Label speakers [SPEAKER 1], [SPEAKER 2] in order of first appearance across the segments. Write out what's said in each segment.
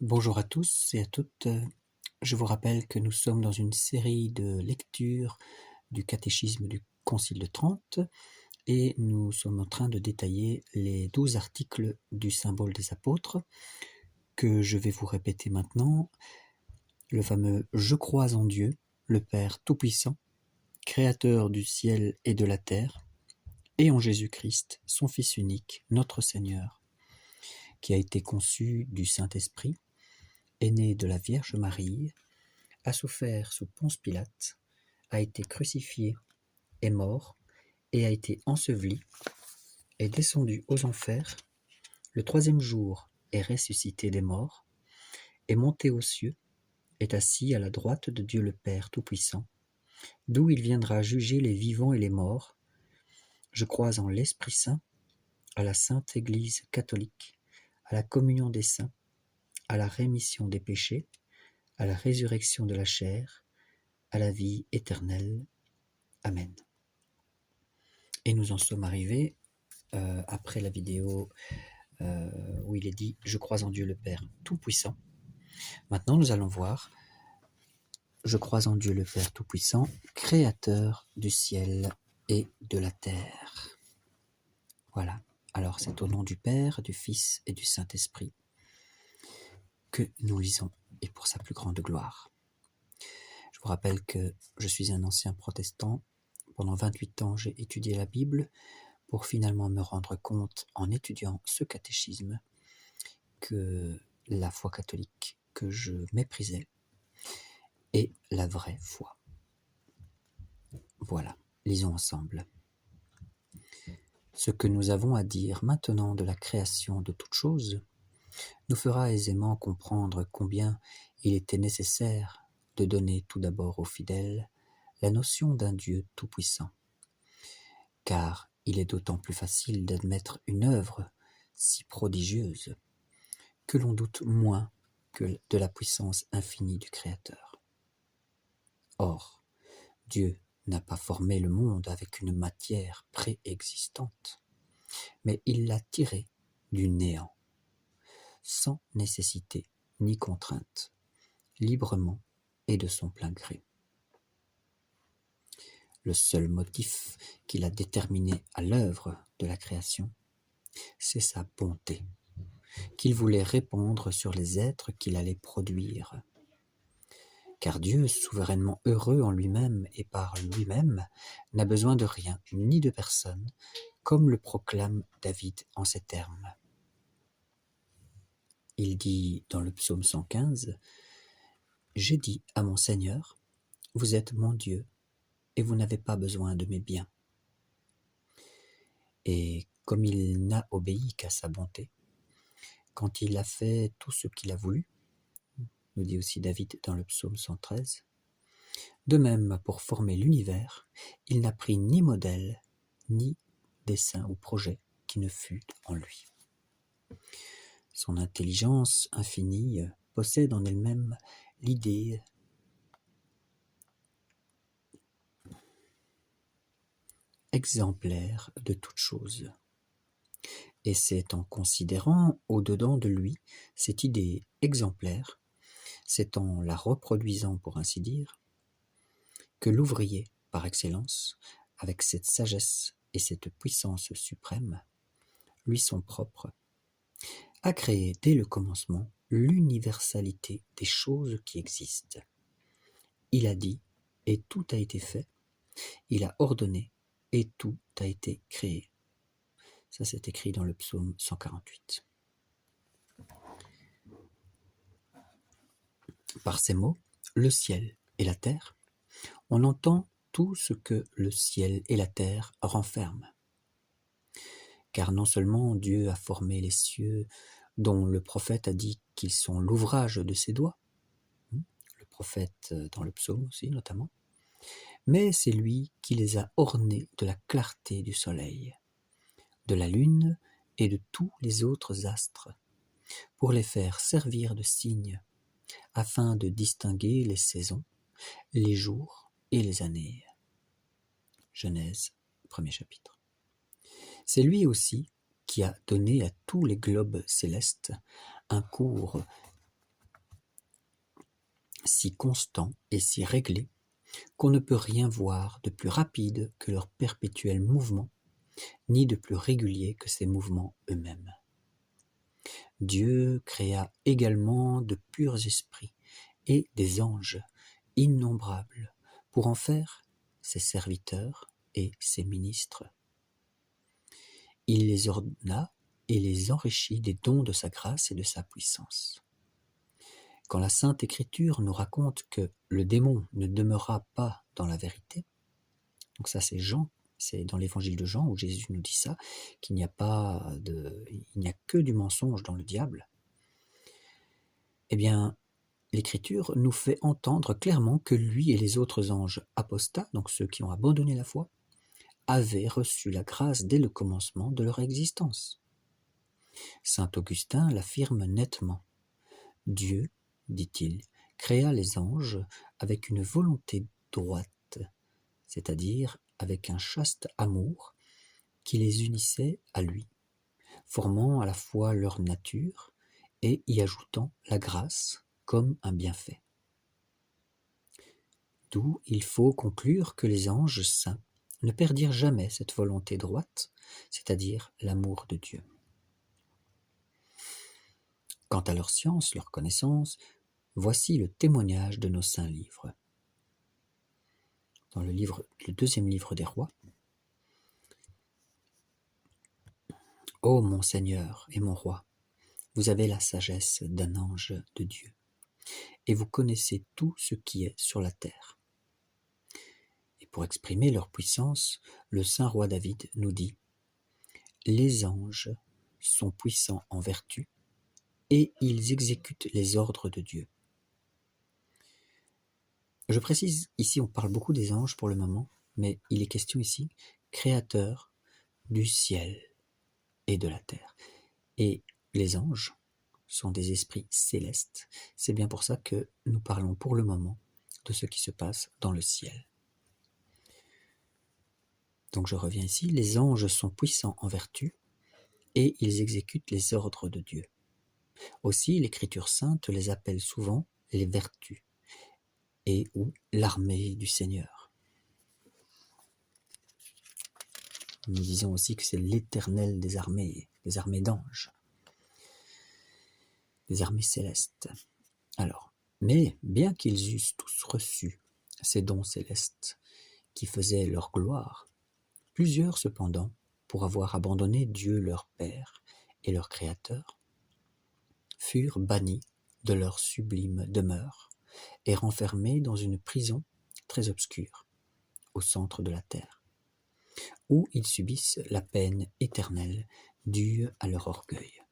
[SPEAKER 1] Bonjour à tous et à toutes. Je vous rappelle que nous sommes dans une série de lectures du catéchisme du Concile de Trente et nous sommes en train de détailler les 12 articles du symbole des apôtres que je vais vous répéter maintenant. Le fameux « Je crois en Dieu, le Père Tout-Puissant, Créateur du ciel et de la terre, et en Jésus-Christ, son Fils unique, notre Seigneur, qui a été conçu du Saint-Esprit, est né de la Vierge Marie, a souffert sous Ponce Pilate, a été crucifié, est mort, et a été enseveli, est descendu aux enfers, le troisième jour est ressuscité des morts, est monté aux cieux, est assis à la droite de Dieu le Père Tout-Puissant, d'où il viendra juger les vivants et les morts. Je crois en l'Esprit Saint, à la Sainte Église catholique, à la communion des saints, à la rémission des péchés, à la résurrection de la chair, à la vie éternelle. Amen. Et nous en sommes arrivés, après la vidéo où il est dit « Je crois en Dieu le Père Tout-Puissant ». Maintenant, nous allons voir « Je crois en Dieu le Père Tout-Puissant, Créateur du ciel et de la terre ». Voilà. Alors, c'est au nom du Père, du Fils et du Saint-Esprit que nous lisons, et pour sa plus grande gloire. Je vous rappelle que je suis un ancien protestant. Pendant 28 ans, j'ai étudié la Bible pour finalement me rendre compte, en étudiant ce catéchisme, que la foi catholique que je méprisais est la vraie foi. Voilà, lisons ensemble. Ce que nous avons à dire maintenant de la création de toutes choses nous fera aisément comprendre combien il était nécessaire de donner tout d'abord aux fidèles la notion d'un Dieu tout-puissant, car il est d'autant plus facile d'admettre une œuvre si prodigieuse que l'on doute moins que de la puissance infinie du Créateur. Or, Dieu n'a pas formé le monde avec une matière préexistante, mais il l'a tiré du néant, sans nécessité ni contrainte, librement et de son plein gré. Le seul motif qui l'a déterminé à l'œuvre de la création, c'est sa bonté, qu'il voulait répandre sur les êtres qu'il allait produire. Car Dieu, souverainement heureux en lui-même et par lui-même, n'a besoin de rien ni de personne, comme le proclame David en ces termes. Il dit dans le psaume 115 « J'ai dit à mon Seigneur, vous êtes mon Dieu, et vous n'avez pas besoin de mes biens. » Et comme il n'a obéi qu'à sa bonté, quand il a fait tout ce qu'il a voulu, nous dit aussi David dans le psaume 113, de même, pour former l'univers, il n'a pris ni modèle, ni dessein ou projet qui ne fût en lui. Son intelligence infinie possède en elle-même l'idée exemplaire de toute chose. Et c'est en considérant au-dedans de lui cette idée exemplaire, c'est en la reproduisant pour ainsi dire, que l'ouvrier, par excellence, avec cette sagesse et cette puissance suprême, lui sont propres, a créé dès le commencement l'universalité des choses qui existent. Il a dit, et tout a été fait, il a ordonné, et tout a été créé. Ça, c'est écrit dans le psaume 148. Par ces mots, le ciel et la terre, on entend tout ce que le ciel et la terre renferment. Car non seulement Dieu a formé les cieux, dont le prophète a dit qu'ils sont l'ouvrage de ses doigts, le prophète dans le psaume aussi notamment, mais c'est lui qui les a ornés de la clarté du soleil, de la lune et de tous les autres astres, pour les faire servir de signes, afin de distinguer les saisons, les jours et les années. Genèse, premier chapitre. C'est lui aussi qui a donné à tous les globes célestes un cours si constants et si réglés qu'on ne peut rien voir de plus rapide que leur perpétuel mouvement, ni de plus régulier que ces mouvements eux-mêmes. Dieu créa également de purs esprits et des anges innombrables pour en faire ses serviteurs et ses ministres. Il les ordonna et les enrichit des dons de sa grâce et de sa puissance. Quand la Sainte Écriture nous raconte que le démon ne demeura pas dans la vérité, donc ça c'est Jean, c'est dans l'évangile de Jean où Jésus nous dit ça, qu'il n'y a que du mensonge dans le diable, eh bien l'Écriture nous fait entendre clairement que lui et les autres anges apostats, donc ceux qui ont abandonné la foi, avaient reçu la grâce dès le commencement de leur existence. Saint Augustin l'affirme nettement. Dieu, dit-il, créa les anges avec une volonté droite, c'est-à-dire avec un chaste amour qui les unissait à lui, formant à la fois leur nature et y ajoutant la grâce comme un bienfait. D'où il faut conclure que les anges saints ne perdirent jamais cette volonté droite, c'est-à-dire l'amour de Dieu. Quant à leur science, leur connaissance, voici le témoignage de nos saints livres. Dans le deuxième livre des rois, « Ô mon Seigneur et mon roi, vous avez la sagesse d'un ange de Dieu, et vous connaissez tout ce qui est sur la terre. » Et pour exprimer leur puissance, le saint roi David nous dit « Les anges sont puissants en vertu, et ils exécutent les ordres de Dieu. » Je précise, ici on parle beaucoup des anges pour le moment, mais il est question ici, créateurs du ciel et de la terre. Et les anges sont des esprits célestes. C'est bien pour ça que nous parlons pour le moment de ce qui se passe dans le ciel. Donc je reviens ici, les anges sont puissants en vertu et ils exécutent les ordres de Dieu. Aussi, l'Écriture sainte les appelle souvent les vertus et ou l'armée du Seigneur. Nous disons aussi que c'est l'Éternel des armées d'anges, des armées célestes. Alors, mais bien qu'ils eussent tous reçu ces dons célestes qui faisaient leur gloire, plusieurs cependant, pour avoir abandonné Dieu leur Père et leur Créateur, furent bannis de leur sublime demeure et renfermés dans une prison très obscure, au centre de la terre, où ils subissent la peine éternelle due à leur orgueil.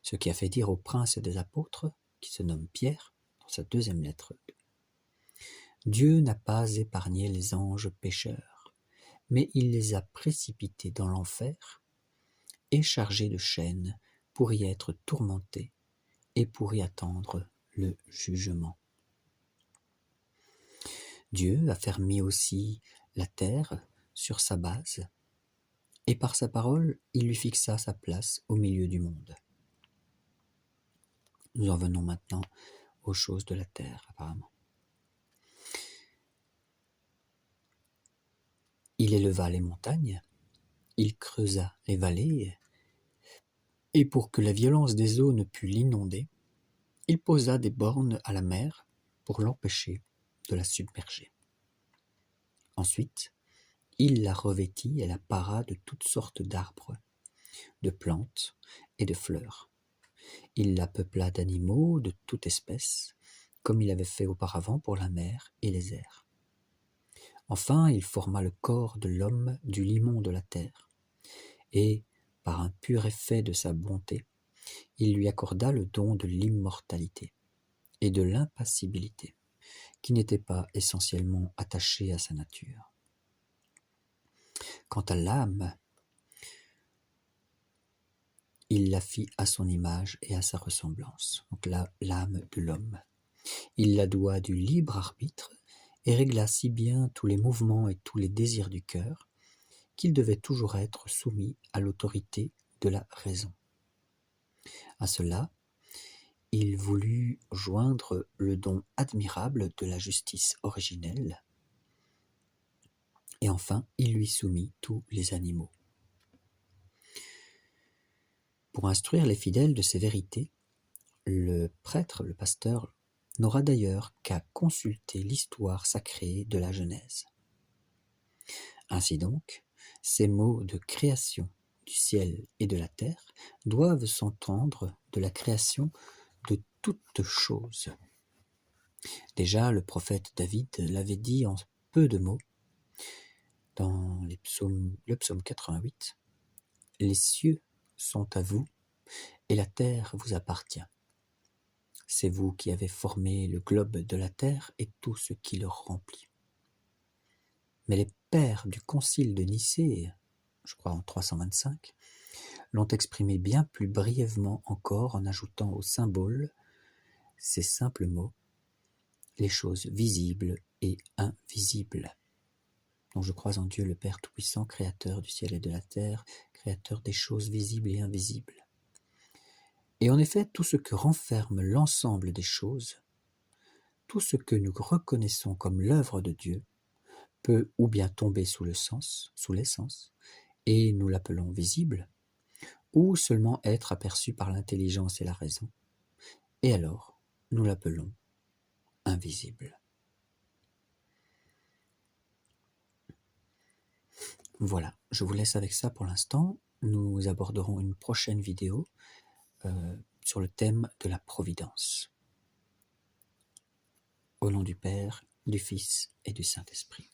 [SPEAKER 1] Ce qui a fait dire au prince des apôtres, qui se nomme Pierre, dans sa deuxième lettre, Dieu n'a pas épargné les anges pécheurs, mais il les a précipités dans l'enfer et chargés de chaînes pour y être tourmentés et pour y attendre le jugement. Dieu a fermé aussi la terre sur sa base, et par sa parole, il lui fixa sa place au milieu du monde. Nous en venons maintenant aux choses de la terre, apparemment. Il éleva les montagnes, il creusa les vallées, et pour que la violence des eaux ne pût l'inonder, il posa des bornes à la mer pour l'empêcher de la submerger. Ensuite, il la revêtit et la para de toutes sortes d'arbres, de plantes et de fleurs. Il la peupla d'animaux de toute espèce, comme il avait fait auparavant pour la mer et les airs. Enfin, il forma le corps de l'homme du limon de la terre, et, par un pur effet de sa bonté, il lui accorda le don de l'immortalité et de l'impassibilité, qui n'étaient pas essentiellement attachés à sa nature. Quant à l'âme, il la fit à son image et à sa ressemblance, donc l'âme de l'homme. Il la doua du libre arbitre et régla si bien tous les mouvements et tous les désirs du cœur qu'il devait toujours être soumis à l'autorité de la raison. À cela, il voulut joindre le don admirable de la justice originelle, et enfin il lui soumit tous les animaux. Pour instruire les fidèles de ces vérités, le prêtre, le pasteur, n'aura d'ailleurs qu'à consulter l'histoire sacrée de la Genèse. Ainsi donc, ces mots de création du ciel et de la terre doivent s'entendre de la création de toutes choses. Déjà, le prophète David l'avait dit en peu de mots dans le psaume 88. « Les cieux sont à vous et la terre vous appartient. C'est vous qui avez formé le globe de la terre et tout ce qui le remplit. » Mais les pères du concile de Nicée, je crois en 325, l'ont exprimé bien plus brièvement encore en ajoutant au symbole ces simples mots, les choses visibles et invisibles. Donc je crois en Dieu le Père Tout-Puissant, créateur du ciel et de la terre, créateur des choses visibles et invisibles. Et en effet, tout ce que renferme l'ensemble des choses, tout ce que nous reconnaissons comme l'œuvre de Dieu, peut ou bien tomber sous les sens, et nous l'appelons visible, ou seulement être aperçu par l'intelligence et la raison, et alors nous l'appelons invisible. Voilà, je vous laisse avec ça pour l'instant. Nous aborderons une prochaine vidéo sur le thème de la providence. Au nom du Père, du Fils et du Saint-Esprit.